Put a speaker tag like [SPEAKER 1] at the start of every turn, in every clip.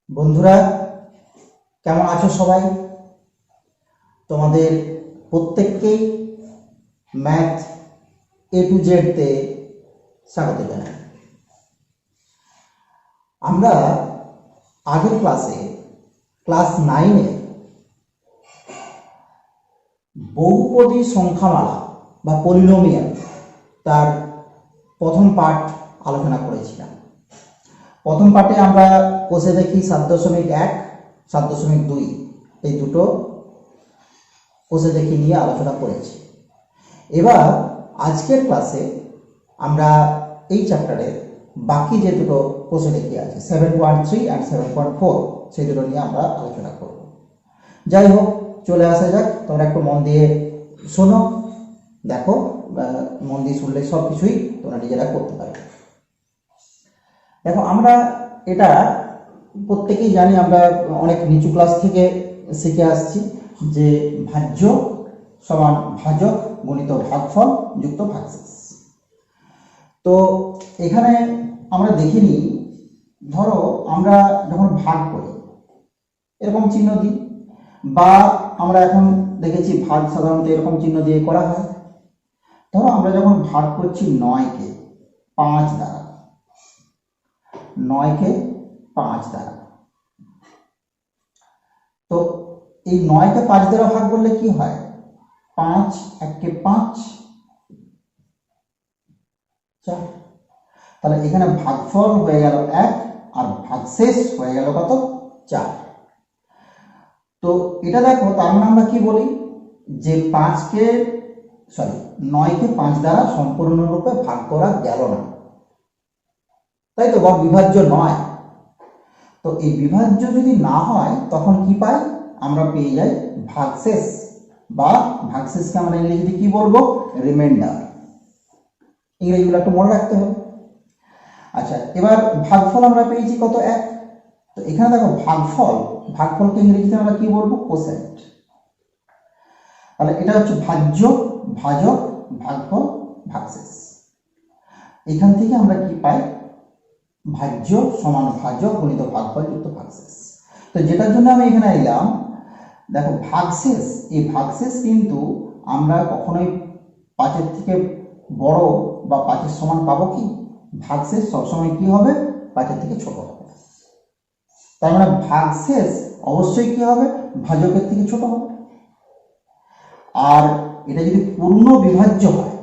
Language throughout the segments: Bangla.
[SPEAKER 1] বন্ধুরা, কেমন আছো সবাই? তোমাদের প্রত্যেককেই ম্যাথ এ টু জেড তে স্বাগত জানাই। আমরা আগের ক্লাসে ক্লাস 9-এ বহুপদী সংখ্যামালা বা পলিনোমিয়াল তার প্রথম পার্ট আলোচনা করেছিলাম। প্রথম পার্টে আমরা কষে দেখি 7.1, 7.2 এই দুটো কষে দেখি নিয়ে আলোচনা করেছি। এবার আজকের ক্লাসে আমরা এই চ্যাপ্টারের বাকি যে দুটো কষে দেখি আছে 7.3 আর 7.4 সেই দুটো নিয়ে আমরা আলোচনা করব। যাই হোক, চলে আসা যাক। তোমরা একটু মন দিয়ে শোনো, দেখো, মন দিয়ে শুনলে সব কিছুই তোমরা নিজেরা করতে পারবে। দেখো, আমরা এটা প্রত্যেকেই জানি, আমরা অনেক নিচু ক্লাস থেকে শিখে আসছি যে ভাজ্য সমান ভাজক গুণিত ভাগফল যুক্ত ভাগশেষ। তো এখানে আমরা দেখে নিই, ধরো আমরা যখন ভাগ করি এরকম চিহ্ন দিই, বা আমরা এখন দেখেছি ভাগ সাধারণত এরকম চিহ্ন দিয়ে করা হয়। ধরো আমরা যখন ভাগ করছি 9কে 5 দ্বারা, 9কে 5 দ্বারা, তো এই 9কে 5 দ্বারা ভাগ করলে কি হয়? 5 1-কে 5, 4। তাহলে এখানে ভাগফল হয়ে গেল 1 আর ভাগশেষ হয়ে গেল কত? 4। তো এটা দেখো, তার মানে আমরা কি বলি যে 9কে 5 দ্বারা সম্পূর্ণরূপে ভাগ করা গেল না, তাই তো, বা বিভাজ্য নয়। তো এই বিভাজ্য যদি না হয় তখন কি পাই? আমরা পেয়ে যাই ভাগশেষ, বা ভাগশেষকে আমরা ইংরেজিতে কি বলবো? রিমাইন্ডার। ইংরেজিগুলো একটু মনে রাখতে হবে। আচ্ছা, এবার ভাগফল আমরা পেয়েছি কত? 1। তো এখানে দেখো ভাগফলকে ইংরেজিতে আমরা কি বলবো? কোসেন্ট। তাহলে এটা হচ্ছে ভাজ্য, ভাজক, ভাগফল, ভাগশেষ। এখান থেকে আমরা কি পাই? ভাজ্য সমান ভাজক গুণিত ভাগফল যুক্ত ভাগশেষ। তো যেটার জন্য আমি এখানে এলাম, দেখো ভাগশেষ, এই ভাগশেষ কিন্তু আমরা কখনোই 5-এর থেকে বড় বা 5-এর সমান পাবো কি? ভাগশেষ সবসময় কি হবে? 5-এর থেকে ছোট হবে। তার মানে ভাগশেষ অবশ্যই কি হবে? ভাজকের থেকে ছোট হবে। আর এটা যদি পূর্ণ বিভাজ্য হয়,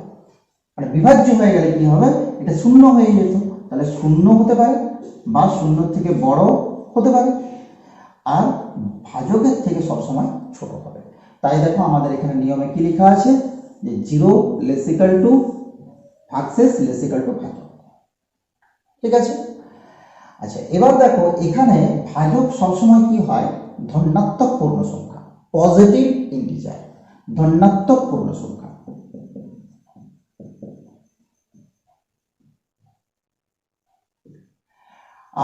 [SPEAKER 1] মানে বিভাজ্য হয়ে গেলে কি হবে? এটা শূন্য হয়ে যেত। তাহলে শূন্য হতে পারে বা শূন্যর থেকে বড় হতে পারে, আর ভাজকের থেকে সবসময় ছোট হবে। তাই দেখো আমাদের এখানে নিয়মে কি লেখা আছে যে 0 = ভাগশেষ = ভাজক। ঠিক আছে? আচ্ছা, এবার দেখো এখানে ভাজক সবসময় কি হয়? ধনাত্মক পূর্ণ সংখ্যা, পজিটিভ ইন্টিজার, ধনাত্মক পূর্ণ সংখ্যা।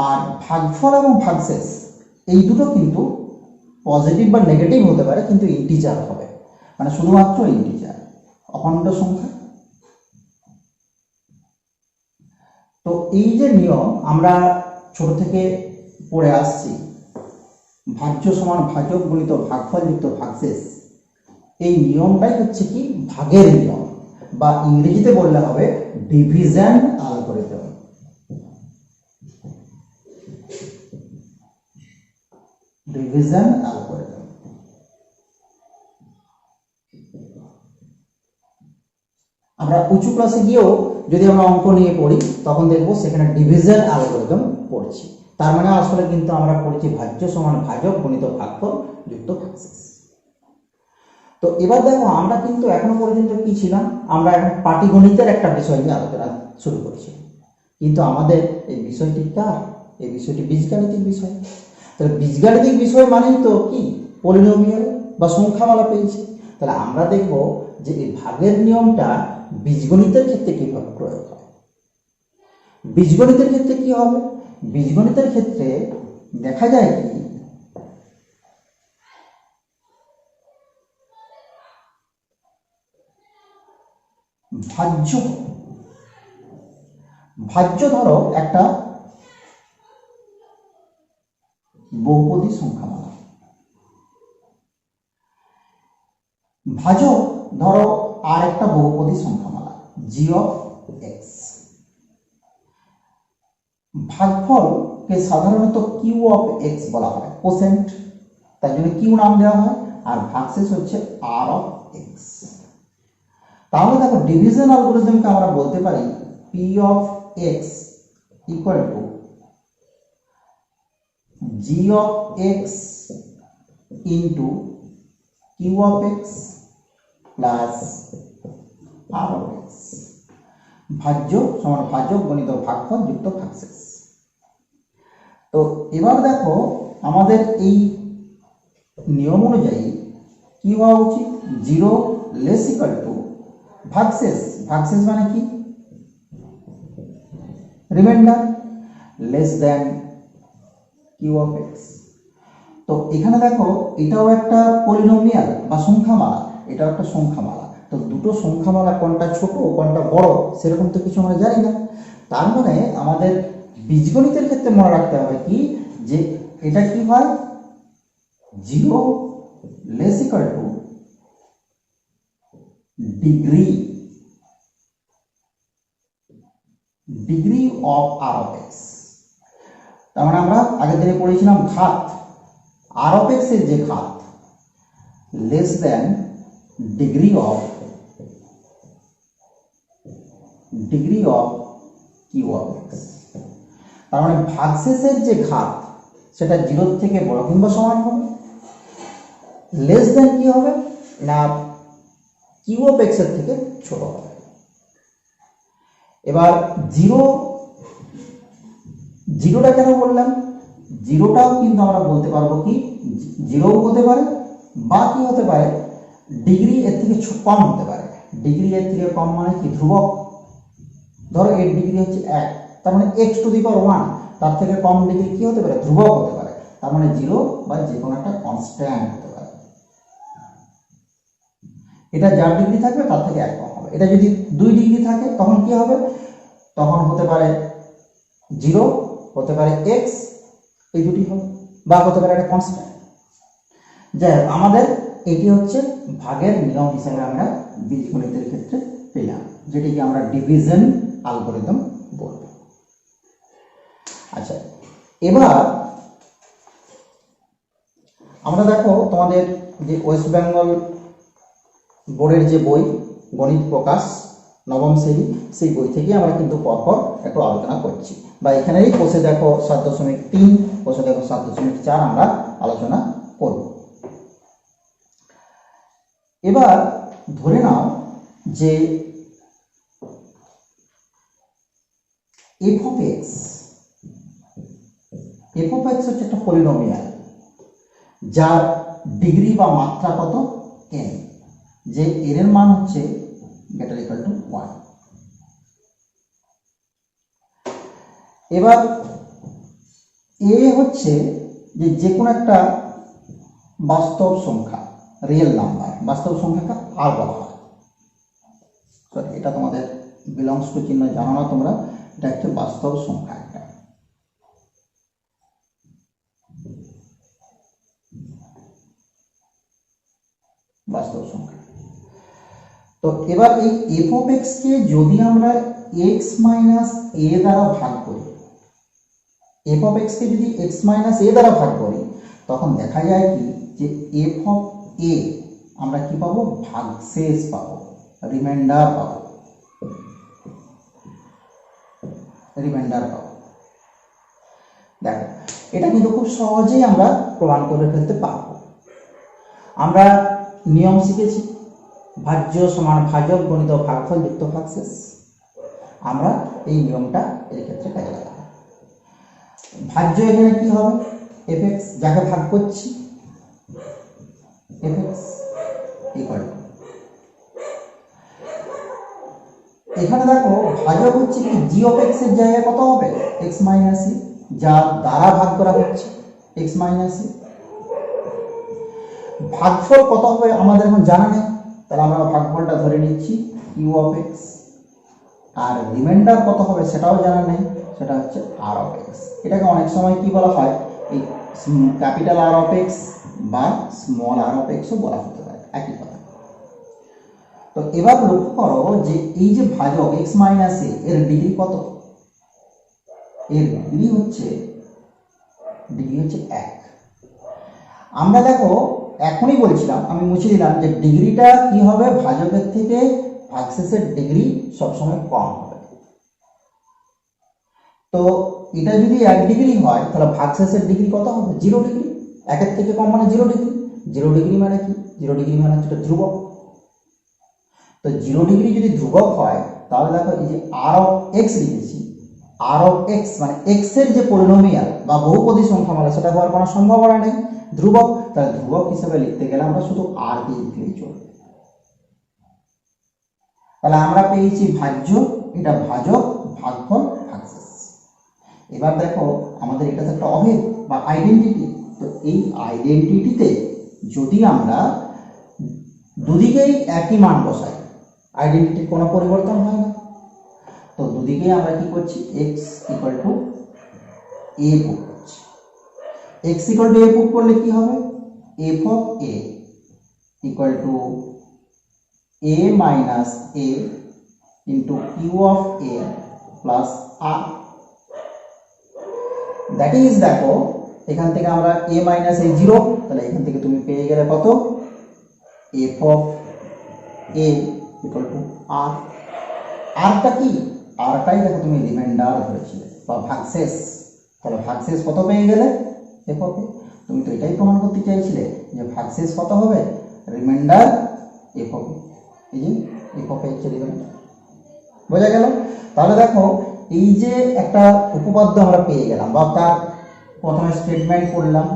[SPEAKER 1] আর ভাগফল এবং ভাগশেষ এই দুটো কিন্তু পজিটিভ বা নেগেটিভ হতে পারে, কিন্তু ইন্টিজার হবে, মানে শুধুমাত্র ইন্টিজার, অখণ্ড সংখ্যা। তো এই যে নিয়ম আমরা ছোট থেকে পড়ে আসছি, ভাজ্য সমান ভাজক গুণিত ভাগফল যুক্ত ভাগশেষ, এই নিয়মটাই হচ্ছে কি? ভাগের নিয়ম, বা ইংরেজিতে বললে হবে ডিভিশন অ্যালগরিদম। Division algorithm. আমরা উঁচু ক্লাসে গিয়েও যদি আমরা অঙ্ক নিয়ে পড়ি তখন দেখবো সেখানে ডিভিশন অ্যালগরিদম পড়ছি। তার মানে আসলে কিন্তু আমরা পড়ছি ভাজ্য সমান ভাজক গুণিত ভাগফল যুক্ত ভাগশেষ। তো এবার দেখো, আমরা কিন্তু এখনো পর্যন্ত কি ছিলাম? আমরা এখন পাটিগণিতের একটা বিষয় নিয়ে আলোচনা শুরু করছি, কিন্তু আমাদের এই বিষয়টি কার? এই বিষয়টি বীজগাণিতিক বিষয়। তাহলে বীজগাণিতিক বিষয় মানেই তো কি? পলিনোমিয়াল বা সংখ্যামালা পেয়েছি। তাহলে আমরা দেখব যে এই ভাগের নিয়মটা বীজগণিতের ক্ষেত্রে কিভাবে প্রয়োগ হয়। বীজগণিতের ক্ষেত্রে কি হবে? বীজগণিতের ক্ষেত্রে দেখা যায় কি, ভাজ্য ধরো একটা বহুপদী সংখ্যামালা। ভাজক ধরো আর একটা বহুপদী সংখ্যামালা জি অফ এক্স। ভাগফলকে সাধারণত কিউ অফ এক্স বলা হয়, কোসেন্ট, তার জন্য কিউ নাম দেওয়া হয়, আর ভাগশেষ হচ্ছে আর অফ এক্স। তাহলে দেখো ডিভিশন অ্যালগরিদমকে আমরা বলতে পারি P of x equal to G of x into Q of x plus R of x. ভাজ্য সমান ভাজক গণিত ভাগফল যুক্ত ভাগশেষ। তো এবার দেখো আমাদের এই নিয়ম অনুযায়ী কি হওয়া উচিত, জিরো লেস ইকুয়াল টু ভাগশেষ। ভাগশেষ মানে কি, remainder, less than Q of X. তো এখানে দেখো এটাও একটা পলিনোমিয়াল বা সংখ্যামালা, এটাও একটা সংখ্যামালা। তো দুটো সংখ্যামালা কোনটা ছোট কোনটা বড় সেরকম তো কিছু আমরা জানি না। তার মানে আমাদের বীজগণিতের ক্ষেত্রে মনে রাখতে হবে কি, যে এটা কি হয়, zero less equal to degree of R of X. তার মানে আমরা আগের দিনে পড়েছিলাম ঘাত, আর অফ এক্স এর যে ঘাত less than degree of Q of X. তার মানে ভাগশেষের যে ঘাত সেটা জিরোর থেকে বড় কিংবা সমান হবে, লেস দেন কি হবে না কিউ অফ এক্স এর থেকে ছোট হবে। এবার জিরোটা কেন বললাম, জিরোটাও কিন্তু আমরা বলতে পারবো কি, জিরোও হতে পারে বা কি হতে পারে, ডিগ্রি এর থেকে কম হতে পারে। ডিগ্রি এর থেকে কম মানে কি, ধ্রুবক। ধরো এর ডিগ্রি হচ্ছে 1, তার মানে x টু দি পাওয়ার 1, তার থেকে কম ডিগ্রি কি হতে পারে, ধ্রুবক হতে পারে। তার মানে জিরো বা যে কোনো একটা কনস্ট্যান্ট হতে পারে। এটা যার ডিগ্রি থাকবে তার থেকে 1 কম হবে। এটা যদি 2 ডিগ্রি থাকে তখন কি হবে, তখন হতে পারে 0, হতে পারে x, এই দুটি হবে, বা হতে পারে একটা কনস্ট্যান্ট। যাই হোক, আমাদের এটি হচ্ছে ভাগের নিয়ম হিসেবে আমরা বীজগণিতের ক্ষেত্রে পেলাম, যেটিকে আমরা ডিভিশন অ্যালগরিদম বলবো। আচ্ছা, এবার আমরা দেখো তোমাদের যে ওয়েস্ট বেঙ্গল বোর্ডের যে বই গণিত প্রকাশ নবম শ্রেণী, সেই বই থেকে আমরা কিন্তু পরপর একটু আলোচনা করছি, বা এখানেই বসে দেখো 7.3, বসে দেখো 7.4 আমরা আলোচনা করব। এবার ধরে নাও যে এফ অফ এক্স হচ্ছে একটা পলিনোমিয়াল যার ডিগ্রি বা মাত্রা কত, n, যে এর মান হচ্ছে গ্রেটার ইকুয়াল টু 1। এবার এ হচ্ছে যে কোনো একটা বাস্তব সংখ্যা, রিয়েল নাম্বার, বাস্তব সংখ্যাকে আর বলা হয়। এটা তোমাদের বিলংস টু চিহ্ন জানো না তোমরা, এটা একটা বাস্তব সংখ্যা, একটা বাস্তব সংখ্যা। তো এবার এই এফ অফ এক্স কে যদি আমরা এক্স মাইনাস এ দ্বারা ভাগ করি, এফ অফ এক্স কে যদি এক্স মাইনাস এ দ্বারা ভাগ করি, তখন দেখা যায় কি, যে এফ অফ এ আমরা কি পাবো, ভাগশেষ পাবো, রিমাইন্ডার পাবো, দেখো এটা কিন্তু খুব সহজেই আমরা প্রমাণ করে ফেলতে পারবো। আমরা নিয়ম শিখেছি, ভাজ্য সমান ভাজক গণিত ভাগফল যুক্ত ভাগশেষ। আমরা এই নিয়মটা এর ক্ষেত্রে কাজে লাগাবো। ভাজ্য এখানে কি হবে, এফ এক্স, যাকে ভাগ করছি, এফ এক্স ইকুয়াল টু, এখানে দেখো ভাজক হচ্ছে কি, জি অফ এক্স এর জায়গায় কত হবে, এক্স মাইনাস ই, যা দ্বারা ভাগ করা হচ্ছে এক্স মাইনাস ই। ভাগফল কত হবে আমাদের এখন জানা নেই, তাহলে আমরা ভাগফলটা ধরে নিচ্ছি কিউ অফ এক্স, আর রিমাইন্ডার কত হবে সেটাও জানা নেই, সেটা হচ্ছে আর অফ এক্স। এটাকে অনেক সময় কি বলা হয়, এই ক্যাপিটাল আর অফ এক্স বা স্মল আর অফ এক্সও বলা হতে পারে, একই কথা। তো এবার লক্ষ্য করো যে এই যে ভাজক এক্স মাইনাস এ এর ডিগ্রি কত? এর ডিগ্রি হচ্ছে 1। আমরা দেখো এখনই বলছিলাম, আমি মুছে দিলাম যে ডিগ্রিটা কি হবে, ভাজকের থেকে ভাগশেষের ডিগ্রি সবসময় কম হবে। তো এটা যদি 1 ডিগ্রি হয় তাহলে ভাগশেষের ডিগ্রি কত হবে? 0 ডিগ্রি। 1 থেকে কম মানে 0 ডিগ্রি। 0 ডিগ্রি মানে কি? 0 ডিগ্রি মানে হচ্ছে ধ্রুবক। তো 0 ডিগ্রি যদি ধ্রুবক হয় তাহলে দেখো এই যে আর অফ এক্স লিখেছি, আর অফ এক্স মানে এক্স এর যে পলিনোমিয়াল বা বহুপদী সংখ্যা মানে সেটা হওয়ার কোনো সম্ভাবনা নেই, ধ্রুবক। তাহলে ধ্রুবক হিসেবে লিখতে গেলে আমরা শুধু আর দিয়ে লিখলেই চলবে। তাহলে আমরা পেয়েছি ভাজ্য, এটা ভাজক ভাগফল ভাগশেষ। এবার দেখো আমাদের এটা একটা অভেদ বা আইডেন্টিটি। তো এই আইডেন্টিটিতে যদি আমরা দুদিকেই একই মান বসাই, আইডেন্টিটির কোনো পরিবর্তন হয় না। তো দুদিকেই আমরা কি করছি, x equal to a put করছি। X equal to a put করলে কি হবে, f of a equal to a minus a into Q of a plus R. That is, দেখো এখান থেকে আমরা এ মাইনাস এ 0, তাহলে এখান থেকে তুমি পেয়ে গেলে কত, f of a equal to R. আরটা কি, আরটাই দেখো তুমি রিমাইন্ডার ধরেছিলে বা ভাগশেষ। তাহলে ভাগশেষ কত পেয়ে গেলে, এফ অফ এ। তুমি তো এটাই প্রমাণ করতে চাইছিলে যে ভাগশেষ কত হবে, রিমাইন্ডার এফ অফ এ। এই যে এফ অফ এ হচ্ছে রিমাইন্ডার। বোঝা গেল? তাহলে দেখো এই যে একটা উপপাদ্য আমরা পেয়ে গেলাম, বা তার প্রথমে স্টেটমেন্ট পড়লাম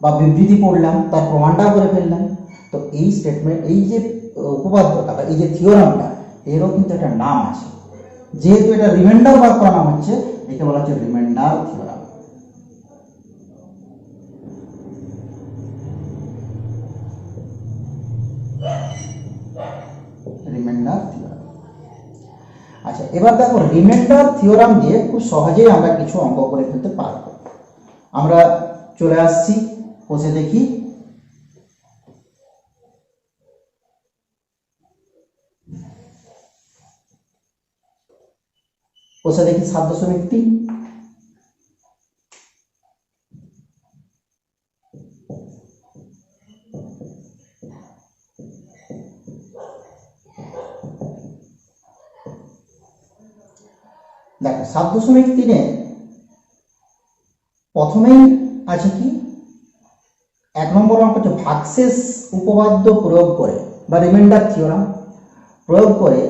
[SPEAKER 1] বা বিবৃতি পড়লাম, তার প্রমাণটাও করে ফেললাম। তো এই স্টেটমেন্ট, এই যে উপপাদ্যটা বা এই যে থিওরামটা, এরও কিন্তু একটা নাম আছে। যেহেতু এটা রিমাইন্ডার বার করা নাম হচ্ছে, একে বলা হচ্ছে রিমাইন্ডার থিওরাম। Reminder theorem. আচ্ছা, এবার দেখো রিমাইন্ডার থিওরাম দিয়ে খুব সহজেই আমরা কিছু অঙ্ক করে ফেলতে পারবো। আমরা চলে আসছি, বসে দেখি। বসে দেখি 7.3। দেখো 7.3 প্রথমেই আছে কি, 1 নম্বর অঙ্ক হচ্ছে ভাগশেষ উপপাদ্য প্রয়োগ করে বা রিমাইন্ডার থিওরাম প্রয়োগ করে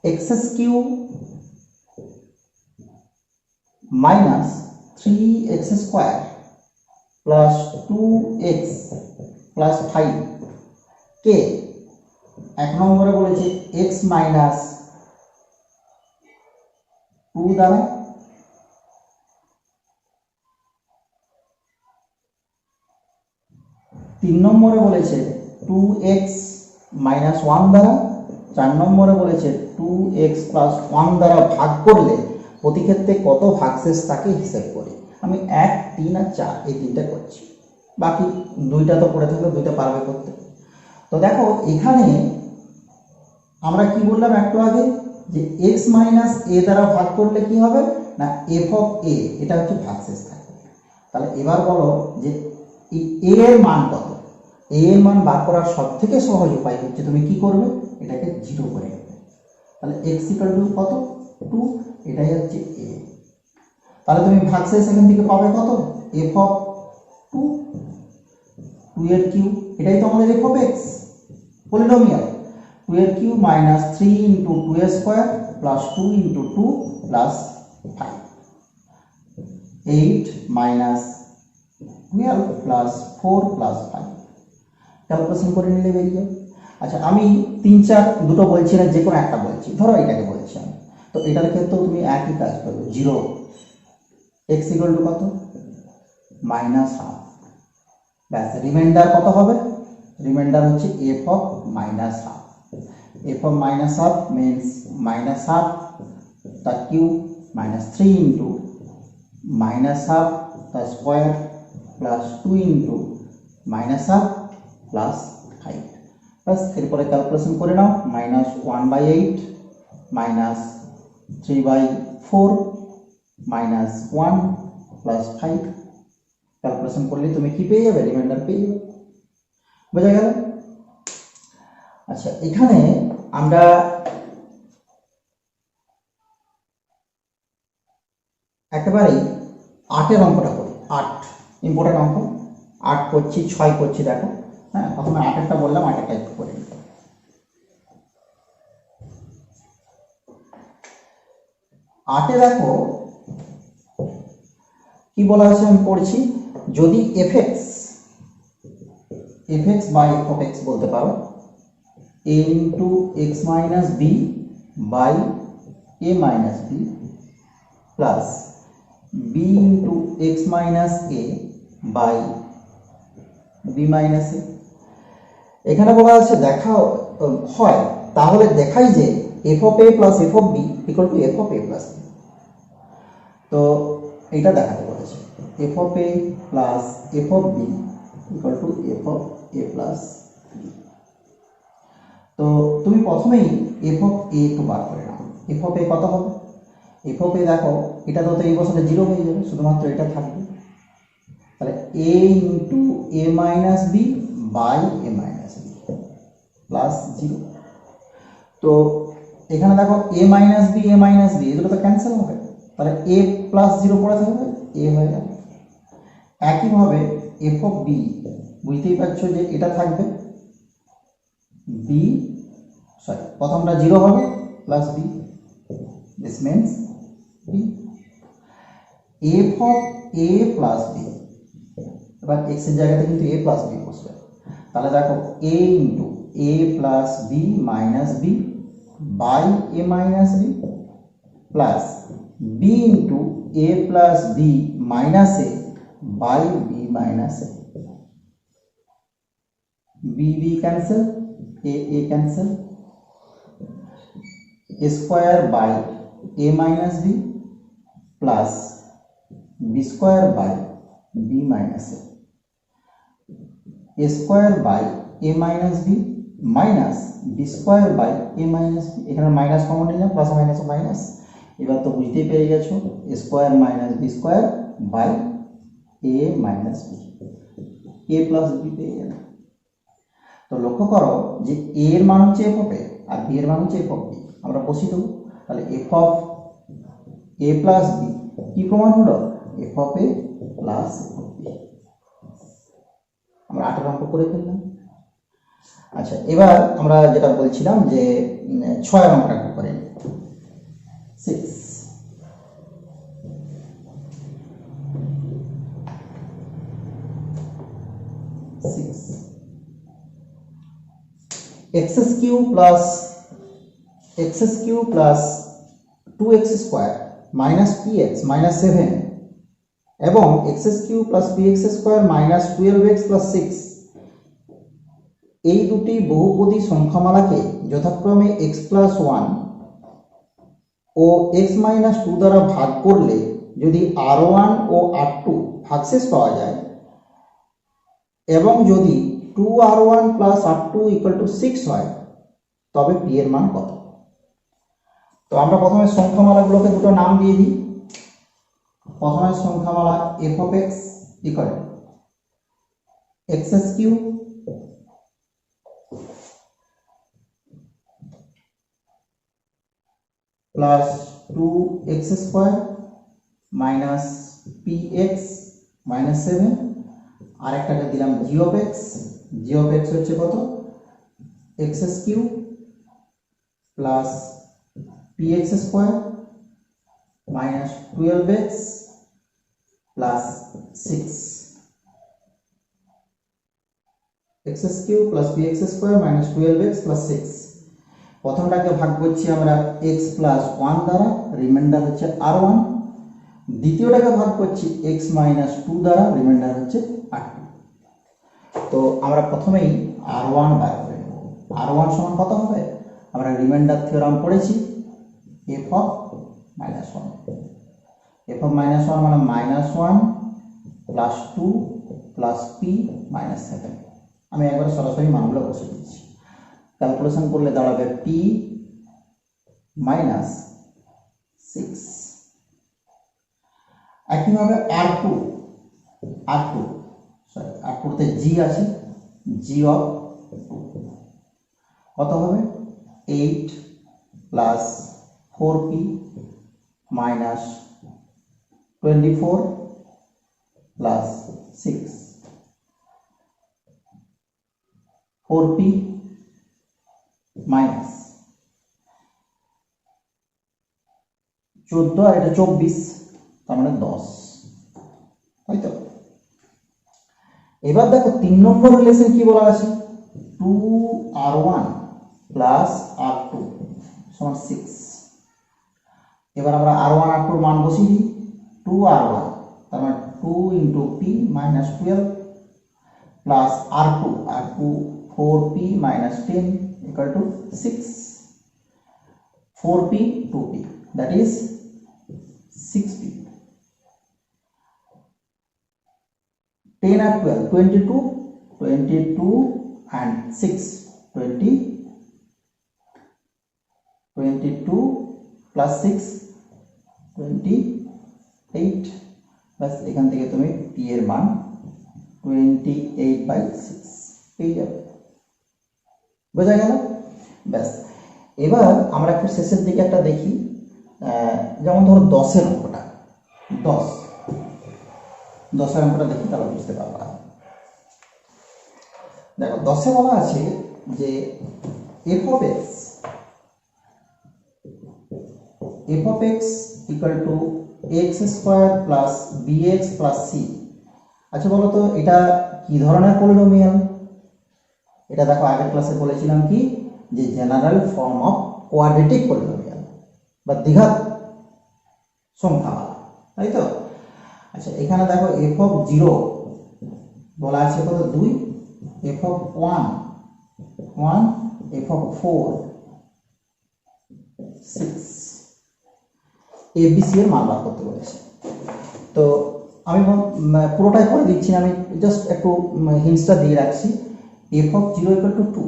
[SPEAKER 1] X cube minus 3x square plus 2x plus 5 কে 1 নম্বরে বলেছে x মাইনাস 2 দ্বারা, 3 নম্বরে বলেছে 2x মাইনাস 1 দ্বারা, 4 নম্বরে বলেছে 2x প্লাস 1 দ্বারা ভাগ করলে প্রতি ক্ষেত্রে কত ভাগশেষ তাকে হিসেব করি। আমি 1, 3 আর 4 এই তিনটা করছি, বাকি দুইটা তো পড়ে থাকলে দুইটা পারবে করতে। তো দেখো এখানে আমরা কি বললাম একটু আগে, যে x মাইনাস a দ্বারা ভাগ করলে কি হবে না, f অফ a, এটা হচ্ছে ভাগশেষ থাকবে। তাহলে এবার বলো যে এই a এর মান কত। a এর মান বার করার সবথেকে সহজ উপায় হচ্ছে তুমি কি করবে, এটাকে 0 করে নেবে। তাহলে x ইকুয়াল টু কত, 2, এটাই হচ্ছে a। তাহলে তুমি ভাগশেষ এখান থেকে পাবে কত, f অফ 2, 2 এর কিউব, এটাই তো আমাদের f অফ x পলিনোমিয়াল। 2 এর কিউব মাইনাস 3 ইন্টু 2 এর square plus 2 into 2 plus 5, 8 minus 12 plus 4 plus 5। Calculation করে নিলে বেরিয়ে যাবে। আচ্ছা, আমি 3, 4 দুটো বলছি না, যে কোনো একটা বলছি, ধরো এটাকে বলছি আমি। তো এটার ক্ষেত্রেও তুমি একই কাজ করবে, 0, x ইকুয়াল টু কত, মাইনাস হাফ। ব্যাস, রিমাইন্ডার কত হবে, রিমাইন্ডার হচ্ছে f of minus half. f of minus half means minus half the cube minus 3 into minus half the square plus 2 into minus half plus 5 plus এরপরে ক্যালকুলেশন করে নাও minus 1/8 minus 3/4 minus 1 plus 5 calculation করলে তুমি কি পেয়ে যাবে রিমাইন্ডার পেয়ে যাবে বোঝা গেল আচ্ছা এখানে আমরা একেবারে 8 অঙ্কটা করি 8 ইম্পর্টেন্ট অঙ্ক 8 করছি 6 করছি দেখো হ্যাঁ প্রথমে 8 বললাম 8 একটু করে নিতে 8 দেখো কি বলা আছে আমি পড়ছি যদি fx বাই fx বলতে পারো a into x minus b by a minus b plus b into x minus a by b minus a এখানে বলা আছে দেখা হয় তাহলে দেখাই যে f of a plus f of b equal to f of a plus b তো এটা দেখাতে বলেছে f of a plus f of b equal to f of a plus b তো তুমি প্রথমেই f of a একটু বার করে নাও f of a কত হবে f of a দেখো এটা তো এই বছরে 0 হয়ে যাবে শুধুমাত্র এটা থাকবে তাহলে a into a minus b by a minus b plus 0 তো এখানে দেখো a মাইনাস b এগুলো তো ক্যান্সেল হবে তাহলে a প্লাস 0 পড়ে থাকবে a হয়ে যাবে একইভাবে f of b বুঝতেই পারছো যে এটা থাকবে b সরি প্রথমটা 0 হবে plus b this means b f of a plus b এবার x এর জায়গাতে কিন্তু a প্লাস b বসবে তাহলে দেখো a into a plus b minus b by a minus b plus b into a plus b minus a by b minus a b cancel a cancel a square by a minus b plus b square by b minus a square by a minus b minus b square by a minus b এখানে মাইনাস কমন নিলাম প্লাস মাইনাস মাইনাস এবার তো বুঝতেই পেরে গেছো a square minus b square by a minus b a plus b পেয়ে গেল তো লক্ষ্য করো যে a এর মান হচ্ছে f of a R b এর মান হচ্ছে f of b আমরা বসিয়ে দেবো তাহলে f of a plus b কি প্রমাণ হলো f of a plus f of b আমরা 8 অঙ্ক করে ফেললাম আচ্ছা এবার আমরা যেটা বলছিলাম যে 6 অঙ্কটা করে নিই 6 x cube plus 2x square minus px minus 7 এবং x cube plus px square minus 12x plus 6 এই দুটি বহুপদী সংখ্যামালাকে যথাক্রমে x plus 1 ও x minus 2 দ্বারা ভাগ করলে যদি r1 ও r2 ভাগশেষ পাওয়া যায় এবং যদি 2r1 plus r2 equal to 6 হয় তবে p এর মান কত তো আমরা প্রথমে সংখ্যামালাগুলোকে দুটো নাম দিয়ে দিই প্রথমে সংখ্যামালা f of x equal x cube plus 2x square minus px minus 7 আর একটাকে দিলাম g of x হচ্ছে কত x cube plus px square minus 12x plus 6 x cube plus px square minus 12x plus 6 প্রথমটাকে ভাগ করছি আমরা x plus 1 দ্বারা রিমাইন্ডার হচ্ছে r1 দ্বিতীয়টাকে ভাগ করছি x minus 2 দ্বারা রিমাইন্ডার হচ্ছে r2 তো আমরা প্রথমেই r1 বার করে নেব r1 সমান কত হবে আমরা রিমাইন্ডার থিওরাম পড়েছি f of -1 f of -1 মানে -1 plus 2 প্লাস পি মাইনাস 7। আমি একবারে সরাসরি মানগুলো বসে দিচ্ছি। ক্যালকুলেশন করলে দাঁড়াবে পি মাইনাস 6। একইভাবে R2তে জি আছে, জি অফ কত হবে 8 plus 4p minus 24 plus 6, 4p minus 14 আর এটা 24, তার মানে 10, তাই তো। এবার দেখো 3 নম্বর রিলেশন কি বলা আছে, 2r1 প্লাস r2 সমান 6। এবার আমরা r1 r2 মান বসিয়ে দিই, 2r1 তার মানে 2 ইন্টু পি মাইনাস 12 প্লাস r2 4p minus 10 equal to 6, 4p 2p that is 6p। 10 আর 12 22 and 6 22 plus 6 28। বাস এখান থেকে তুমি পি এর মান 28/6 পেয়ে যাবে। বোঝা গেল? ব্যাস এবার আমরা একটু শেষের দিকে একটা দেখি, যেমন ধরো 10-এর অঙ্কটা, 10-এর অঙ্কটা দেখি তাহলে বুঝতে পারবা। দেখো 10-এ বলা আছে যে f of x equal to x square plus bx plus c। আচ্ছা বলো তো এটা কি ধরনের পলিনোমিয়াল? এটা দেখো আগের ক্লাসে বলেছিলাম কি যে general form of quadratic polynomial বা দ্বিঘাত সংখ্যামালা, তাই তো। আচ্ছা এখানে দেখো f of 0 বলা আছে কত 2, f of 1 1, f of 4 6, abc এর মান বার করতে বলেছে। তো আমি পুরোটাই করে দিচ্ছি না, আমি জাস্ট একটু হিন্টসটা দিয়ে রাখছি। f of 0 equal to 2,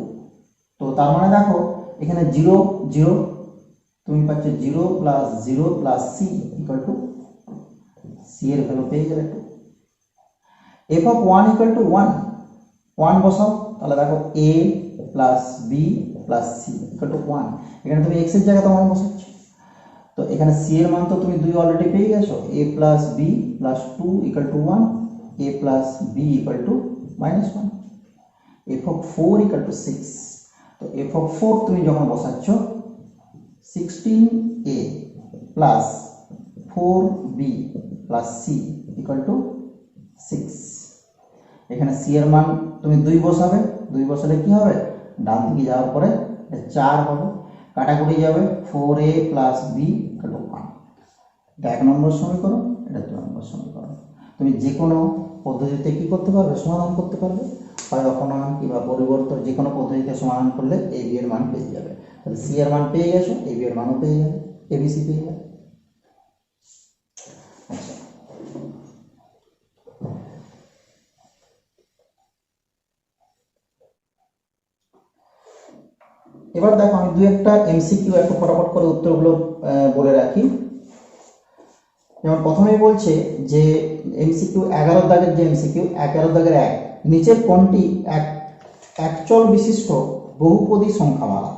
[SPEAKER 1] তো তার মানে দেখো এখানে 0 0 তুমি পাচ্ছ 0 plus 0 plus c equal to c এর ভ্যালু পেয়ে গেলে 2। f of 1 equal to 1 1 বসাও, তাহলে দেখো a plus b plus c equal to 1। এখানে তুমি x এর জায়গাতে 1 বসাচ্ছ, তো এখানে c এর মান তো তুমি 2 অলরেডি পেয়ে গেছো, a plus b plus 2 equal to 1, a plus b equal to minus 1, f of 4 equal to 6। তো f of 4 তুমি যখন বসাচ্ছ 16a plus 4b plus c equal to 6। এখানে c এর মান তুমি 2 বসাবে, 2 বসালে কি হবে ডান দিকে যাওয়ার পরে 4 হবে, কাটাকুটি যাবে 4a plus b equal to 1। এটা 1 নম্বর সমীকরণ, এটা 2 নম্বর সমীকরণ। তুমি যে কোনো পদ্ধতিতে কি করতে পারবে, সমাধান করতে পারবে, হয় অপনয়ন কিংবা পরিবর্তন, যে কোনো পদ্ধতিতে সমাধান করলে a b এর মান পেয়ে যাবে। তাহলে c এর মান পেয়ে গেছো, a b এর মানও পেয়ে যাবে, abc পেয়ে যাবে। আচ্ছা এবার দেখো আমি দুই একটা এমসিকিউ একটু ফটাফট করে উত্তরগুলো বলে রাখি। যেমন প্রথমেই বলছে যে এমসিকিউ 11 দাগের যে এমসিকিউ 11 দাগের 1, নিচের কোনটি এক চল বিশিষ্ট বহুপদী সংখ্যামালা?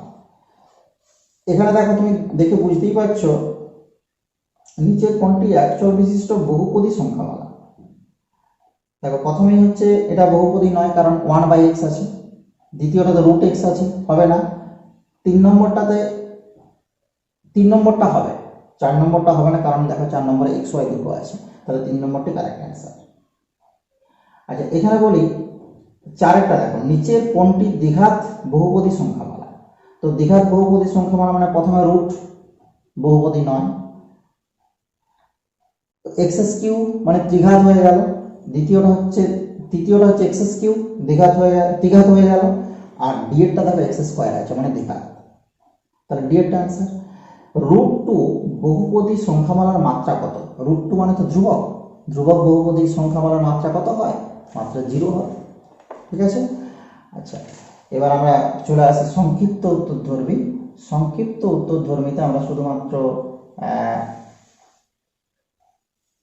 [SPEAKER 1] এখানে দেখো তুমি দেখে বুঝতেই পারছো নিচের কোনটি এক চল বিশিষ্ট বহুপদী সংখ্যামালা। দেখো প্রথমেই হচ্ছে এটা বহুপদী নয়, কারণ 1/x আছে। দ্বিতীয়টাতে √x আছে, হবে না। 3 নম্বরটা হবে, 4 নম্বরটা হবে না, কারণ দেখো 4 নম্বরে x y দুটো আছে, তাহলে 3 নম্বরটি কারেক্ট অ্যান্সার। আচ্ছা এখানে বলি 4টা দেখো নিচের কোনটি দ্বিঘাত বহুপদী সংখ্যামালা? তো দ্বিঘাত বহুপদী সংখ্যামালা মানে প্রথমে রুট বহুপদী নয়, x³ মানে ত্রিঘাত হয়ে গেল, তৃতীয়টা হচ্ছে x³ দ্বিঘাত হয়ে গেল, আর ডি এরটা দেখো x² আছে মানে দ্বিঘাত, তাহলে ডি এরটা অ্যান্সার। √2 বহুপদী সংখ্যামালার মাত্রা কত? √2 মানে তো ধ্রুবক, ধ্রুবক বহুপদী সংখ্যামালার মাত্রা কত হয়? মাত্রা 0 হয়। ঠিক আছে। আচ্ছা, এবার আমরা চলে আসি সংক্ষিপ্ত উত্তরধর্মী। সংক্ষিপ্ত উত্তরধর্মীতে আমরা শুধুমাত্র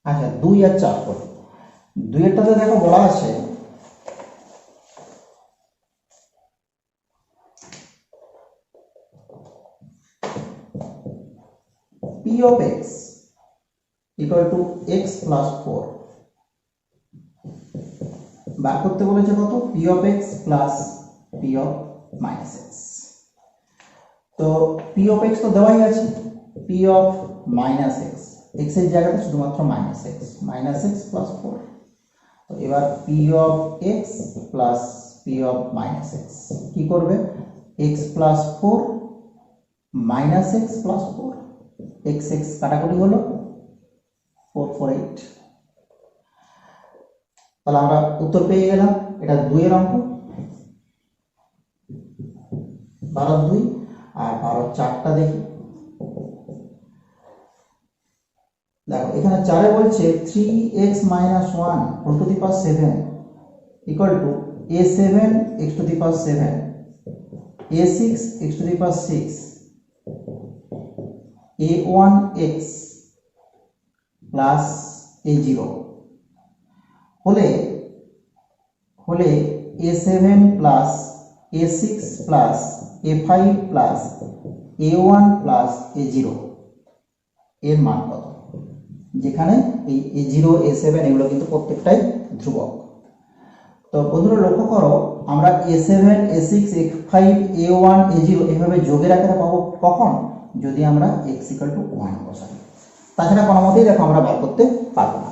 [SPEAKER 1] আচ্ছা 2 আর 4 করি। 2 এরটাতে দেখো বলা আছে p of x equal to x plus 4 বার করতে বলেছে কত? p of x plus p of minus x। তো p of x তো দেওয়াই আছে, p of minus x, x এর জায়গাতে শুধুমাত্র minus x plus 4। তো এবার p of x plus p of minus x কি করবে? x plus 4 minus x plus 4, x কাটাকুটি হলো 4 4 8। তাহলে আমরা উত্তর পেয়ে গেলাম। এটা 2 এর অঙ্ক, 12 2 আর 12 4টা দেখি। দেখো এখানে 4 এ বলছে 3x - 1 whole to the power 7 equal to a7 x to the power 7 a6 x to the power 6 a1x plus a0 হলে a7 plus a6 plus a5 plus a1 plus a0 এর মান কত? যেখানে এই a0 a7 এগুলো কিন্তু প্রত্যেকটাই ধ্রুবক। তো বন্ধুরা লক্ষ্য করো, আমরা a7 a6 a5 a1 a0 এভাবে যোগের আকারে পাবো কখন? যদি আমরা x = 1 বসাই। তাছাড়া কোনো মতেই দেখো আমরা বার করতে পারবো না।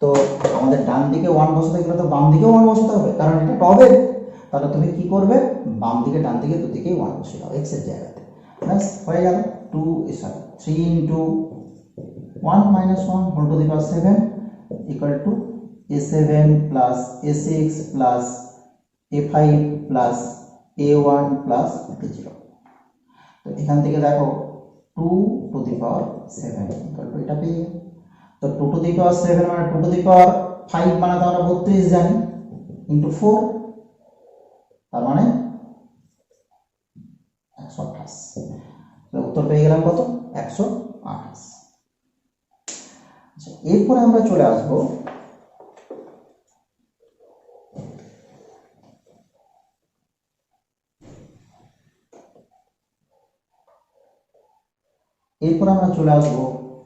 [SPEAKER 1] তো আমাদের ডান দিকে 1 বসাতে গেলে তো বাম দিকেও 1 বসাতে হবে, কারণ এটা টবে। তাহলে তুমি কি করবে? বাম দিকে ডান দিকে দুদিকেই 1 বসিয়ে দাও x এর জায়গাতে। ব্যাস হয়ে গেল। 3 into 1 minus 1 whole to the power 7 equal to a7 plus a6 plus a5 plus a1 plus a0। তো এখান থেকে দেখো 2 to the power 7 equal to এটা পেয়ে। তো 2 to the power 7 মানে 2 to the power 5 মানে তো আমরা 32 জানি into 4, তার মানে 128। তো উত্তর পেয়ে গেলাম কত? 128। আচ্ছা, এরপরে আমরা চলে আসব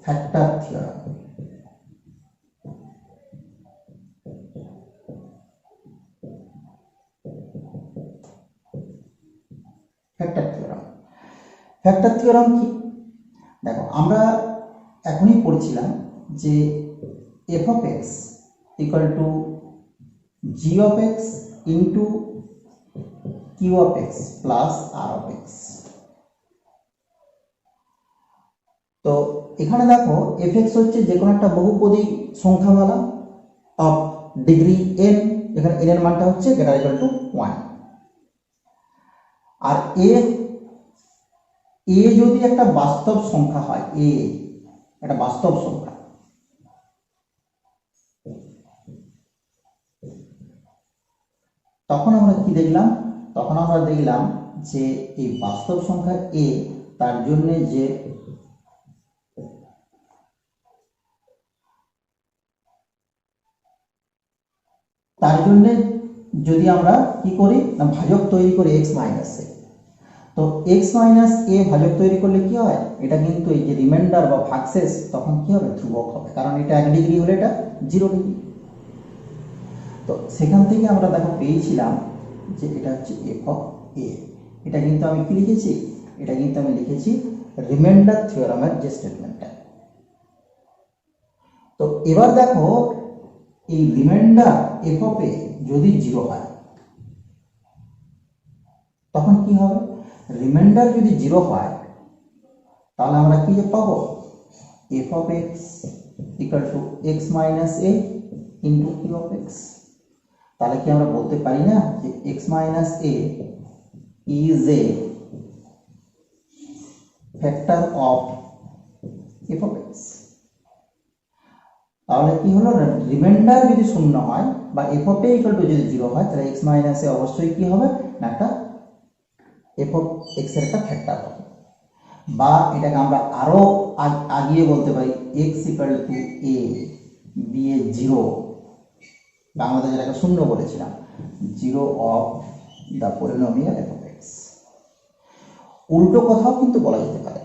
[SPEAKER 1] ফ্যাক্টর থিওরাম। ফ্যাক্টর থিওরাম কি? দেখো আমরা এখনই পড়ছিলাম যে f of x equal to g of x into q of x plus r of x। তো এখানে দেখো fx হচ্ছে যে কোনো একটা বহুপদী সংখ্যামালা অফ ডিগ্রি n, এখানে n এর মানটা হচ্ছে greater equal to 1। R a যদি একটা বাস্তব সংখ্যা হয়, a একটা বাস্তব সংখ্যা, তখন আমরা কি দেখলাম? তখন আমরা দেখলাম যে এই বাস্তব সংখ্যা a তার জন্য যে যদি আমরা কি করি না ভাজক তৈরি করি x মাইনাস a। তো x মাইনাস a ভাজক তৈরি করলে কি হয়? এটা কিন্তু এই যে রিমাইন্ডার বা ভাগশেষ তখন কি হবে? ধ্রুবক হবে, কারণ এটা 1 ডিগ্রি হলে এটা 0 ডিগ্রি। তো সেখান থেকে আমরা দেখো পেয়েছিলাম যে এটা হচ্ছে f of a। এটা কিন্তু আমি কি লিখেছি? এটা কিন্তু আমি লিখেছি রিমাইন্ডার থিওরামের যে স্টেটমেন্টটা। তো এবার দেখো এই রিমাইন্ডার f of a যদি 0 হয় তখন কি হবে? রিমাইন্ডার যদি 0 হয় তাহলে আমরা কি পাবো? f of x equal to x minus a into q of x। তাহলে কি আমরা বলতে পারি না যে x minus a is a factor of f of x। তাহলে কি হলো, রিমাইন্ডার যদি শূন্য হয় বা F of a equal two যদি 0 হয়, তাহলে এক্স মাইনাস এ অবশ্যই কি হবে না, একটা এফ অফ এক্স এর একটা ফ্যাক্টর হবে। বা এটাকে আমরা আরো আগিয়ে বলতে পারি x equal to a b a 0, বাংলাতে যেটাকে শূন্য বলেছিলাম, 0 of the polynomial f of x. উল্টো কথাও কিন্তু বলা যেতে পারে,